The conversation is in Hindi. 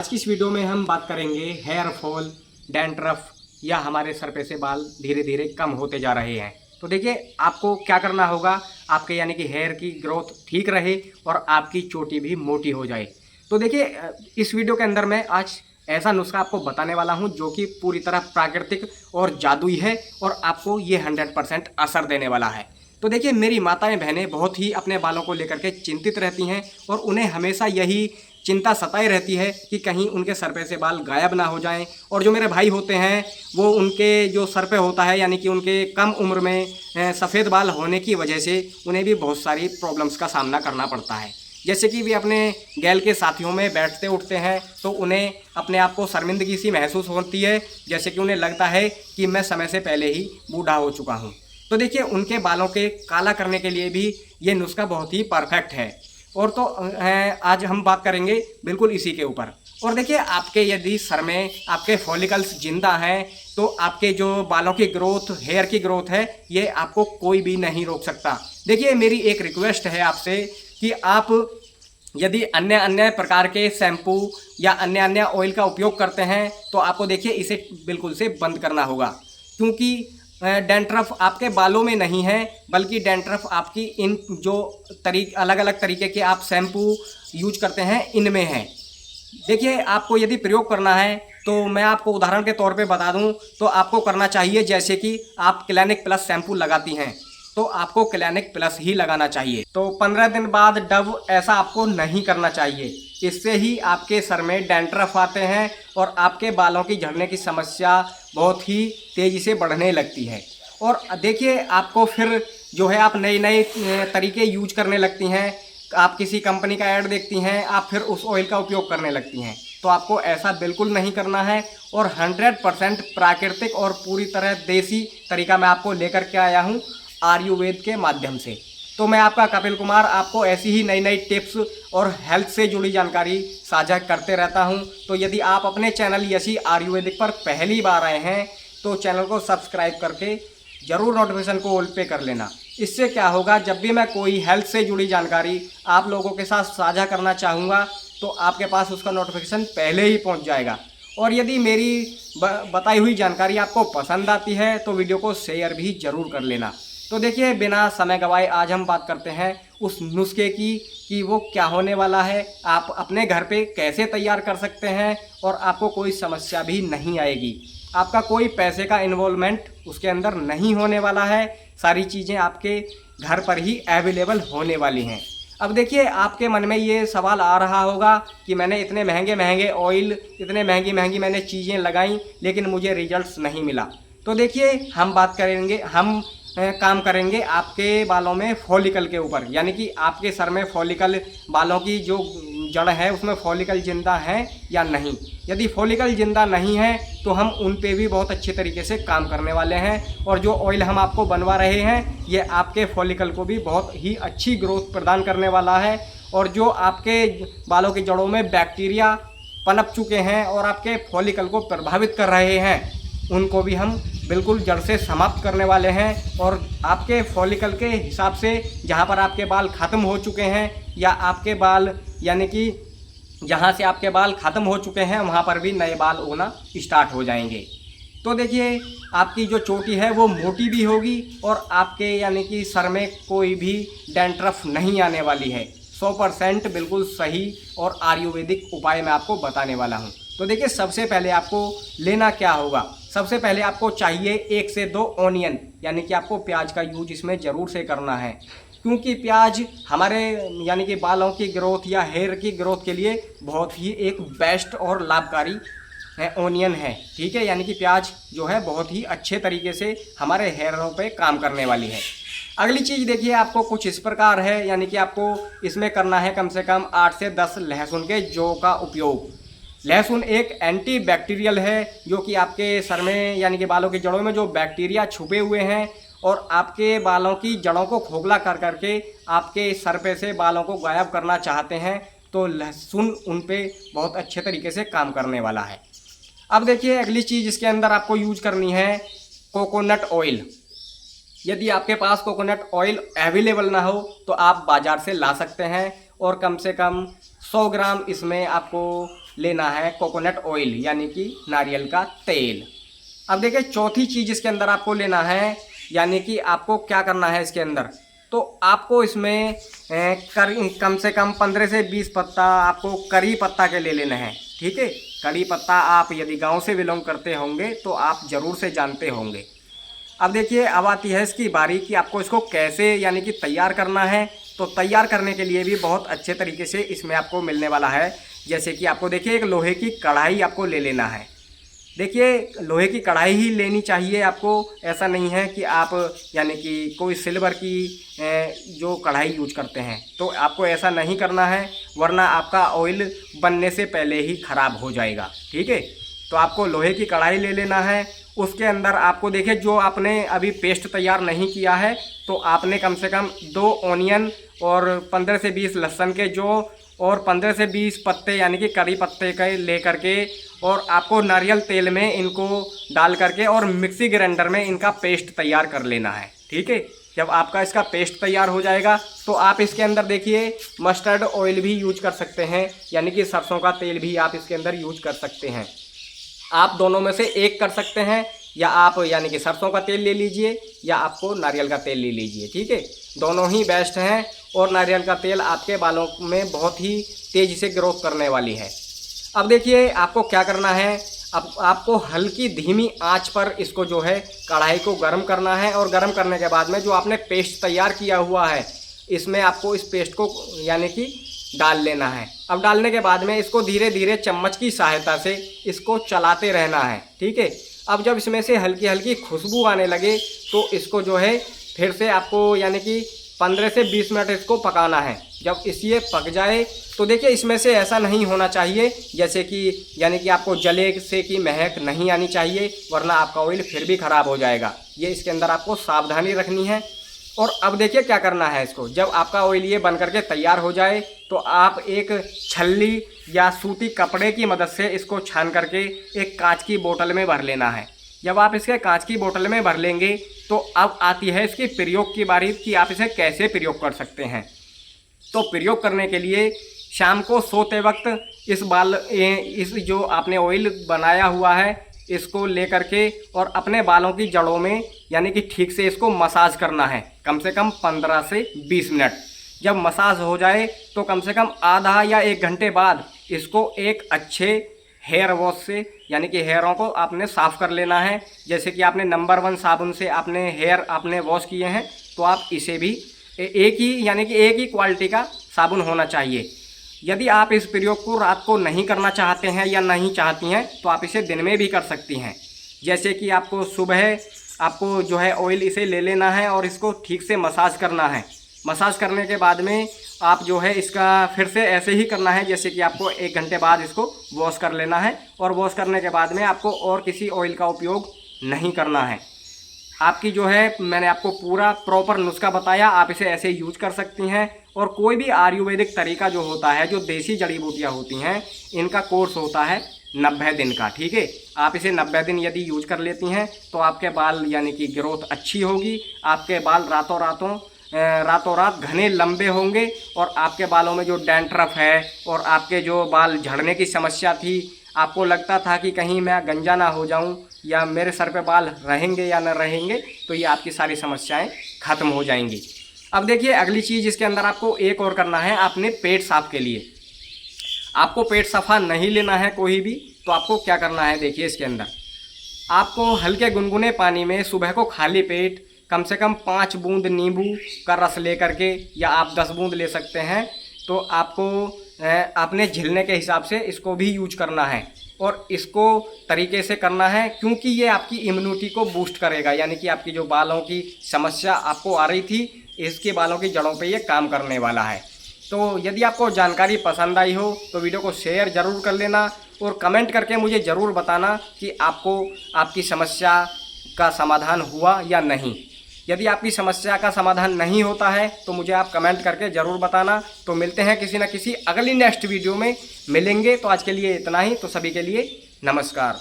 आज की इस वीडियो में हम बात करेंगे हेयर फॉल, डैंड्रफ या हमारे सर पे से बाल धीरे धीरे कम होते जा रहे हैं। तो देखिए आपको क्या करना होगा, आपके यानी कि हेयर की ग्रोथ ठीक रहे और आपकी चोटी भी मोटी हो जाए। तो देखिए इस वीडियो के अंदर मैं आज ऐसा नुस्खा आपको बताने वाला हूं जो कि पूरी तरह प्राकृतिक और जादुई है और आपको ये 100% असर देने वाला है। तो देखिए मेरी माताएं बहनें बहुत ही अपने बालों को लेकर के चिंतित रहती हैं और उन्हें हमेशा यही चिंता सताई रहती है कि कहीं उनके सर पे से बाल गायब ना हो जाएं। और जो मेरे भाई होते हैं वो उनके जो सर पे होता है यानी कि उनके कम उम्र में सफ़ेद बाल होने की वजह से उन्हें भी बहुत सारी प्रॉब्लम्स का सामना करना पड़ता है। जैसे कि वे अपने गैल के साथियों में बैठते उठते हैं तो उन्हें अपने आप को शर्मिंदगी सी महसूस होती है, जैसे कि उन्हें लगता है कि मैं समय से पहले ही बूढ़ा हो चुका हूँ। तो देखिए उनके बालों के काला करने के लिए भी ये नुस्खा बहुत ही परफेक्ट है। और तो आज हम बात करेंगे बिल्कुल इसी के ऊपर। और देखिए आपके यदि सर में आपके फॉलिकल्स जिंदा हैं तो आपके जो बालों की ग्रोथ, हेयर की ग्रोथ है, ये आपको कोई भी नहीं रोक सकता। देखिए मेरी एक रिक्वेस्ट है आपसे कि आप यदि अन्य अन्य प्रकार के शैम्पू या अन्य अन्य ऑयल का उपयोग करते हैं तो आपको देखिए इसे बिल्कुल से बंद करना होगा, क्योंकि डैंड्रफ आपके बालों में नहीं है बल्कि डैंड्रफ आपकी इन जो अलग अलग तरीके के आप शैम्पू यूज करते हैं इनमें है। देखिए आपको यदि प्रयोग करना है तो मैं आपको उदाहरण के तौर पे बता दूं तो आपको करना चाहिए, जैसे कि आप क्लिनिक प्लस शैम्पू लगाती हैं तो आपको क्लिनिक प्लस ही लगाना चाहिए। तो 15 दिन बाद डव ऐसा आपको नहीं करना चाहिए, इससे ही आपके सर में डैंड्रफ आते हैं और आपके बालों की झड़ने की समस्या बहुत ही तेज़ी से बढ़ने लगती है। और देखिए आपको फिर जो है आप नए नए तरीके यूज करने लगती हैं, आप किसी कंपनी का ऐड देखती हैं, आप फिर उस ऑयल का उपयोग करने लगती हैं। तो आपको ऐसा बिल्कुल नहीं करना है और 100% प्राकृतिक और पूरी तरह देसी तरीका मैं आपको लेकर के आया हूँ आयुर्वेद के माध्यम से। तो मैं आपका कपिल कुमार आपको ऐसी ही नई नई टिप्स और हेल्थ से जुड़ी जानकारी साझा करते रहता हूं। तो यदि आप अपने चैनल यशी आयुर्वेदिक पर पहली बार आए हैं तो चैनल को सब्सक्राइब करके ज़रूर नोटिफिकेशन को ऑल पे कर लेना। इससे क्या होगा, जब भी मैं कोई हेल्थ से जुड़ी जानकारी आप लोगों के साथ साझा करना चाहूँगा तो आपके पास उसका नोटिफिकेशन पहले ही पहुँच जाएगा। और यदि मेरी बताई हुई जानकारी आपको पसंद आती है तो वीडियो को शेयर भी ज़रूर कर लेना। तो देखिए बिना समय गवाए आज हम बात करते हैं उस नुस्खे की कि वो क्या होने वाला है, आप अपने घर पे कैसे तैयार कर सकते हैं और आपको कोई समस्या भी नहीं आएगी। आपका कोई पैसे का इन्वॉल्वमेंट उसके अंदर नहीं होने वाला है, सारी चीज़ें आपके घर पर ही अवेलेबल होने वाली हैं। अब देखिए आपके मन में ये सवाल आ रहा होगा कि मैंने इतने महंगे महंगे ऑयल, इतने महंगी महंगी मैंने चीज़ें लगाई लेकिन मुझे रिजल्ट्स नहीं मिला। तो देखिए हम बात करेंगे, हम काम करेंगे आपके बालों में फॉलिकल के ऊपर, यानी कि आपके सर में फॉलिकल, बालों की जो जड़ है उसमें फॉलिकल जिंदा है या नहीं। यदि फॉलिकल जिंदा नहीं है तो हम उन पे भी बहुत अच्छे तरीके से काम करने वाले हैं और जो ऑयल हम आपको बनवा रहे हैं ये आपके फॉलिकल को भी बहुत ही अच्छी ग्रोथ प्रदान करने वाला है। और जो आपके बालों की जड़ों में बैक्टीरिया पनप चुके हैं और आपके फॉलिकल को प्रभावित कर रहे हैं उनको भी हम बिल्कुल जड़ से समाप्त करने वाले हैं। और आपके फॉलिकल के हिसाब से जहाँ पर आपके बाल ख़त्म हो चुके हैं या आपके बाल यानी कि जहाँ से आपके बाल ख़त्म हो चुके हैं वहाँ पर भी नए बाल उगना स्टार्ट हो जाएंगे। तो देखिए आपकी जो चोटी है वो मोटी भी होगी और आपके यानी कि सर में कोई भी डैंड्रफ नहीं आने वाली है। 100% बिल्कुल सही और आयुर्वेदिक उपाय मैं आपको बताने वाला हूँ। तो देखिए सबसे पहले आपको लेना क्या होगा, सबसे पहले आपको चाहिए 1 से 2 ऑनियन, यानी कि आपको प्याज का यूज इसमें ज़रूर से करना है, क्योंकि प्याज हमारे यानी कि बालों की ग्रोथ या हेयर की ग्रोथ के लिए बहुत ही एक बेस्ट और लाभकारी ऑनियन है। ठीक है, यानी कि प्याज जो है बहुत ही अच्छे तरीके से हमारे हेयरों पे काम करने वाली है। अगली चीज़ देखिए आपको कुछ इस प्रकार है, यानी कि आपको इसमें करना है कम से कम 8 से 10 लहसुन के जौ का उपयोग। लहसुन एक एंटी बैक्टीरियल है जो कि आपके सर में यानी कि बालों की जड़ों में जो बैक्टीरिया छुपे हुए हैं और आपके बालों की जड़ों को खोखला कर करके आपके सर पे से बालों को गायब करना चाहते हैं तो लहसुन उन पे बहुत अच्छे तरीके से काम करने वाला है। अब देखिए अगली चीज़ इसके अंदर आपको यूज करनी है कोकोनट ऑयल। यदि आपके पास कोकोनट ऑयल अवेलेबल ना हो तो आप बाज़ार से ला सकते हैं और कम से कम 100 ग्राम इसमें आपको लेना है कोकोनट ऑयल यानी कि नारियल का तेल। अब देखिए चौथी चीज़ इसके अंदर आपको लेना है, यानी कि आपको क्या करना है इसके अंदर, तो आपको इसमें कम से कम 15 से 20 पत्ता आपको करी पत्ता के ले लेना है। ठीक है, करी पत्ता आप यदि गांव से बिलोंग करते होंगे तो आप ज़रूर से जानते होंगे। अब देखिए अब आती है इसकी बारी कि आपको इसको कैसे यानी कि तैयार करना है। तो तैयार करने के लिए भी बहुत अच्छे तरीके से इसमें आपको मिलने वाला है। जैसे कि आपको देखिए एक लोहे की कढ़ाई आपको ले लेना है। देखिए लोहे की कढ़ाई ही लेनी चाहिए आपको, ऐसा नहीं है कि आप यानी कि कोई सिल्वर की जो कढ़ाई यूज करते हैं तो आपको ऐसा नहीं करना है, वरना आपका ऑयल बनने से पहले ही ख़राब हो जाएगा। ठीक है, तो आपको लोहे की कढ़ाई ले लेना है। उसके अंदर आपको देखिए जो आपने अभी पेस्ट तैयार नहीं किया है तो आपने कम से कम 2 ऑनियन और 15 से 20 लहसुन के जो और 15 से 20 पत्ते यानी कि करी पत्ते के ले करके और आपको नारियल तेल में इनको डाल करके और मिक्सी ग्राइंडर में इनका पेस्ट तैयार कर लेना है। ठीक है, जब आपका इसका पेस्ट तैयार हो जाएगा तो आप इसके अंदर देखिए मस्टर्ड ऑयल भी यूज कर सकते हैं, यानी कि सरसों का तेल भी आप इसके अंदर यूज कर सकते हैं। आप दोनों में से एक कर सकते हैं, या आप यानी कि सरसों का तेल ले लीजिए या आपको नारियल का तेल ले लीजिए। ठीक है, दोनों ही बेस्ट हैं और नारियल का तेल आपके बालों में बहुत ही तेज़ी से ग्रोथ करने वाली है। अब देखिए आपको क्या करना है, अब आपको हल्की धीमी आंच पर इसको जो है कढ़ाई को गर्म करना है और गर्म करने के बाद में जो आपने पेस्ट तैयार किया हुआ है इसमें आपको इस पेस्ट को यानी कि डाल लेना है। अब डालने के बाद में इसको धीरे धीरे चम्मच की सहायता से इसको चलाते रहना है। ठीक है, अब जब इसमें से हल्की हल्की खुशबू आने लगे तो इसको जो है फिर से आपको यानी कि 15 से 20 मिनट इसको पकाना है। जब ये पक जाए तो देखिए इसमें से ऐसा नहीं होना चाहिए जैसे कि यानी कि आपको जले से की महक नहीं आनी चाहिए, वरना आपका ऑयल फिर भी ख़राब हो जाएगा। ये इसके अंदर आपको सावधानी रखनी है। और अब देखिए क्या करना है इसको, जब आपका ऑयल ये बन करके तैयार हो जाए तो आप एक छल्ली या सूती कपड़े की मदद से इसको छान करके एक कांच की बोतल में भर लेना है। जब आप इसके कांच की बोतल में भर लेंगे तो अब आती है इसकी प्रयोग की बारी कि आप इसे कैसे प्रयोग कर सकते हैं। तो प्रयोग करने के लिए शाम को सोते वक्त इस जो आपने ऑयल बनाया हुआ है इसको ले करके और अपने बालों की जड़ों में यानी कि ठीक से इसको मसाज करना है कम से कम 15 से 20 मिनट। जब मसाज हो जाए तो कम से कम आधा या 1 घंटे बाद इसको एक अच्छे हेयर वॉश से यानी कि हेयरों को आपने साफ़ कर लेना है। जैसे कि आपने नंबर 1 साबुन से आपने हेयर आपने वॉश किए हैं तो आप इसे भी एक ही यानी कि एक ही क्वालिटी का साबुन होना चाहिए। यदि आप इस प्रयोग को रात को नहीं करना चाहते हैं या नहीं चाहती हैं तो आप इसे दिन में भी कर सकती हैं। जैसे कि आपको सुबह आपको जो है ऑयल इसे ले लेना है और इसको ठीक से मसाज करना है। मसाज करने के बाद में आप जो है इसका फिर से ऐसे ही करना है जैसे कि आपको 1 घंटे बाद इसको वॉश कर लेना है। और वॉश करने के बाद में आपको और किसी ऑयल का उपयोग नहीं करना है। आपकी जो है मैंने आपको पूरा प्रॉपर नुस्खा बताया, आप इसे ऐसे यूज कर सकती हैं। और कोई भी आयुर्वेदिक तरीका जो होता है, जो देसी जड़ी बूटियाँ होती हैं, इनका कोर्स होता है 90 दिन का। ठीक है, आप इसे 90 दिन यदि यूज कर लेती हैं तो आपके बाल यानी कि ग्रोथ अच्छी होगी। आपके बाल रातों रात घने लंबे होंगे और आपके बालों में जो डैंड्रफ है और आपके जो बाल झड़ने की समस्या थी, आपको लगता था कि कहीं मैं गंजा ना हो जाऊं या मेरे सर पे बाल रहेंगे या न रहेंगे, तो ये आपकी सारी समस्याएं खत्म हो जाएंगी। अब देखिए अगली चीज़ इसके अंदर आपको एक और करना है। आपने पेट साफ के लिए आपको पेट सफ़ा नहीं लेना है कोई भी, तो आपको क्या करना है देखिए इसके अंदर आपको हल्के गुनगुने पानी में सुबह को खाली पेट कम से कम 5 बूंद नींबू का रस ले करके, या आप 10 बूंद ले सकते हैं, तो आपको अपने झिलने के हिसाब से इसको भी यूज करना है। और इसको तरीके से करना है क्योंकि ये आपकी इम्यूनिटी को बूस्ट करेगा, यानी कि आपकी जो बालों की समस्या आपको आ रही थी इसके बालों की जड़ों पे ये काम करने वाला है। तो यदि आपको जानकारी पसंद आई हो तो वीडियो को शेयर ज़रूर कर लेना और कमेंट करके मुझे ज़रूर बताना कि आपको आपकी समस्या का समाधान हुआ या नहीं। यदि आपकी समस्या का समाधान नहीं होता है तो मुझे आप कमेंट करके ज़रूर बताना। तो मिलते हैं किसी न किसी अगली नेक्स्ट वीडियो में मिलेंगे। तो आज के लिए इतना ही। तो सभी के लिए नमस्कार।